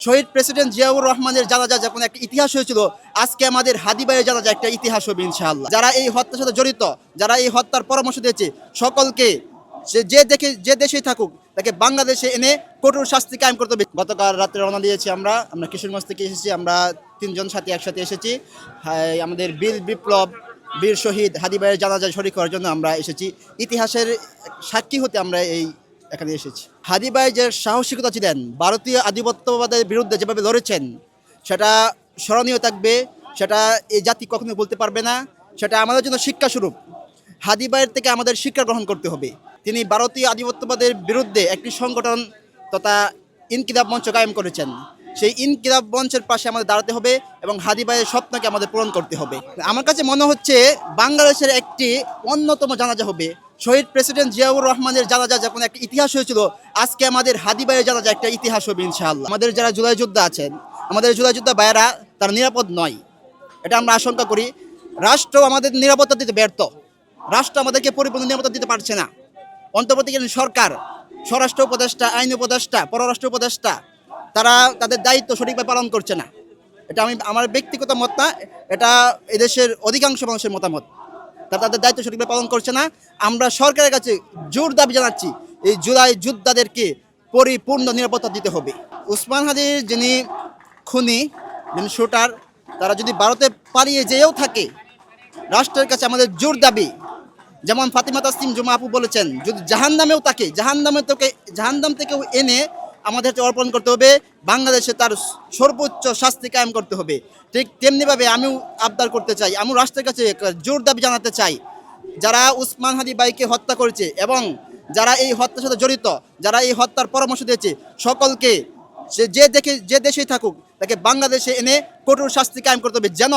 শহীদ president Ziaur রহমানের জানাজা যখন একটা ইতিহাস হয়েছিল, আজকে আমাদের হাদি ভাইয়ের জানাজা একটা ইতিহাস হবে ইনশাআল্লাহ। যারা এই হত্যার সাথে জড়িত, যারা এই হত্যার পরামর্শ দিয়েছে, সকলকে সে যে দেশেই থাকুক তাকে বাংলাদেশে এনে কঠোর শাস্তি কায়েম করতে হবে। গতকাল রাত্রে রওনা দিয়েছি আমরা কিশোরগঞ্জ থেকে এসেছি। আমরা 3 জন সাথী একসাথে এসেছি। আমাদের বীর বিপ্লব, বীর শহীদ হাদি ভাইয়ের জানাজায় শরীক হওয়ার জন্য আমরা এসেছি। ইতিহাসের সাক্ষী হতে আমরা এখানে এসেছি। হাদি ভাই যে সাহসিকতা ছিলেন, ভারতীয় আধিপত্যবাদের বিরুদ্ধে যেভাবে লড়েছেন, সেটা স্মরণীয় থাকবে। সেটা এই জাতি কখনো বলতে পারবে না। সেটা আমাদের জন্য শিক্ষাস্বরূপ। হাদি ভাইয়ের থেকে আমাদের শিক্ষা গ্রহণ করতে হবে। তিনি ভারতীয় আধিপত্যবাদের বিরুদ্ধে একটি সংগঠন তথা ইনকিলাব মঞ্চ কায়েম করেছেন। সেই ইনকিলাব মঞ্চের পাশে আমাদের দাঁড়াতে হবে এবং হাদি ভাইয়ের স্বপ্নকে আমাদের পূরণ করতে হবে। আমার কাছে মনে হচ্ছে বাংলাদেশের একটি অন্যতম জানাজা হবে। শহীদ প্রেসিডেন্ট জিয়াউর রহমানের জানাজা যখন একটা ইতিহাস হয়েছিল, আজকে আমাদের হাদি ভাইয়ের জানাজা একটা ইতিহাস হবে ইনশাআল্লাহ। আমাদের যারা জুলাই যোদ্ধা আছেন, আমাদের জুলাই যোদ্ধা ভাইয়েরা তারা নিরাপদ নয়, এটা আমরা আশঙ্কা করি। রাষ্ট্র আমাদের নিরাপত্তা দিতে ব্যর্থ। রাষ্ট্র আমাদেরকে পরিপূর্ণ নিরাপত্তা দিতে পারছে না। অন্তর্বর্তীকালীন সরকার, স্বরাষ্ট্র উপদেষ্টা, আইন উপদেষ্টা, পররাষ্ট্র উপদেষ্টা, তারা তাদের দায়িত্ব সঠিকভাবে পালন করছে না। এটা আমার ব্যক্তিগত মত না, এটা এদেশের অধিকাংশ মানুষের মতামত। তারা তাদের দায়িত্ব সঠিকভাবে পালন করছে না। আমরা সরকারের কাছে জোর দাবি জানাচ্ছি, এই জুলাই যোদ্ধাদেরকে পরিপূর্ণ নিরাপত্তা দিতে হবে। ওসমান হাদির যিনি খুনি, যিনি শুটার, তারা যদি ভারতে পালিয়ে যেয়েও থাকে, রাষ্ট্রের কাছে আমাদের জোর দাবি, যেমন ফাতিমা তাসলিম জুমা আপু বলেছেন, যদি জাহান্নামেও থাকে, জাহান্নাম থেকেও এনে আমাদের অর্পণ করতে হবে। বাংলাদেশে তার সর্বোচ্চ শাস্তি কায়েম করতে হবে। ঠিক তেমনিভাবে আমিও আবদার করতে চাই, আমি রাষ্ট্রের কাছে জোর দাবি জানাতে চাই, যারা ওসমান হাদি ভাইকে হত্যা করেছে এবং যারা এই হত্যার সাথে জড়িত, যারা এই হত্যার পরামর্শ দিয়েছে, সকলকে সে যে দেশেই থাকুক তাকে বাংলাদেশে এনে কঠোর শাস্তি কায়েম করতে হবে, যেন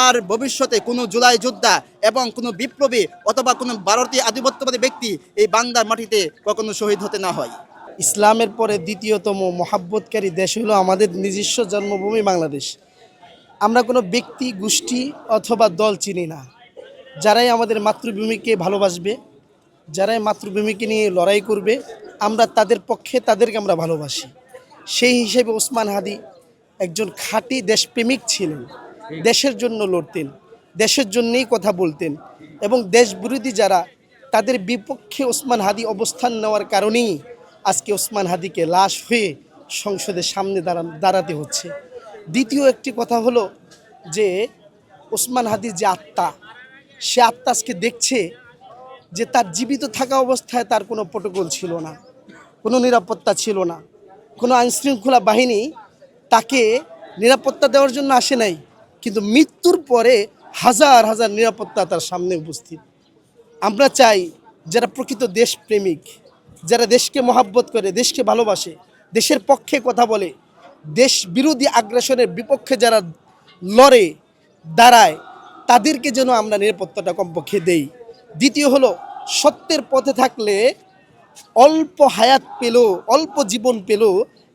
আর ভবিষ্যতে কোনো জুলাই যোদ্ধা এবং কোনো বিপ্লবী অথবা কোনো ভারতীয় আধিপত্যবাদী ব্যক্তি এই বাংলার মাটিতে কখনো শহীদ হতে না হয়। ইসলামের পরে দ্বিতীয়তম মহাব্বতকারী দেশ হলো আমাদের নিজস্ব জন্মভূমি বাংলাদেশ। আমরা কোনো ব্যক্তি, গোষ্ঠী অথবা দল চিনি না। যারাই আমাদের মাতৃভূমিকে ভালোবাসবে, যারাই মাতৃভূমিকে নিয়ে লড়াই করবে, আমরা তাদের পক্ষে, তাদেরকে আমরা ভালোবাসি। সেই হিসেবে ওসমান হাদি একজন খাঁটি দেশপ্রেমিক ছিলেন। দেশের জন্য লড়তেন, দেশের জন্যই কথা বলতেন এবং দেশবিরোধী যারা, তাদের বিপক্ষে ওসমান হাদি অবস্থান নেওয়ার কারণেই আজকে ওসমান হাদিকে লাশ হয়ে সংসদের সামনে দাঁড়াতে হচ্ছে। দ্বিতীয় একটি কথা হলো যে ওসমান হাদির যে আত্মা, সে আত্মা আজকে দেখছে যে তার জীবিত থাকা অবস্থায় তার কোনো প্রোটোকল ছিল না, কোনো নিরাপত্তা ছিল না, কোনো আইনশৃঙ্খলা বাহিনী তাকে নিরাপত্তা দেওয়ার জন্য আসে নাই, কিন্তু মৃত্যুর পরে হাজার হাজার নিরাপত্তা তার সামনে উপস্থিত। আমরা চাই যারা প্রকৃত দেশপ্রেমিক, যারা দেশকে মহাব্বত করে, দেশকে ভালোবাসে, দেশের পক্ষে কথা বলে, দেশ বিরোধী আগ্রাসনের বিপক্ষে যারা লড়ে, দাঁড়ায়, তাদেরকে যেন আমরা নিরাপত্তাটা কমপক্ষে দেই। দ্বিতীয় হলো, সত্যের পথে থাকলে অল্প হায়াত পেল, অল্প জীবন পেল,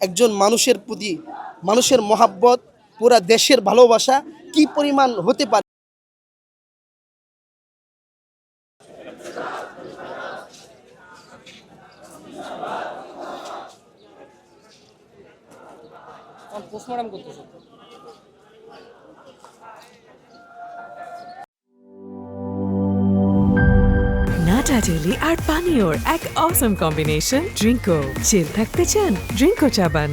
একজন মানুষের প্রতি মানুষের মহাব্বত, পুরা দেশের ভালোবাসা কি পরিমাণ হতে পারে। পোস্টমর্টম করতেছে। নাটা জেলি আর পানীয়র এক অসম কম্বিনেশন ড্রিঙ্কো। চিল থাকতে চান, ড্রিঙ্কো চাবান।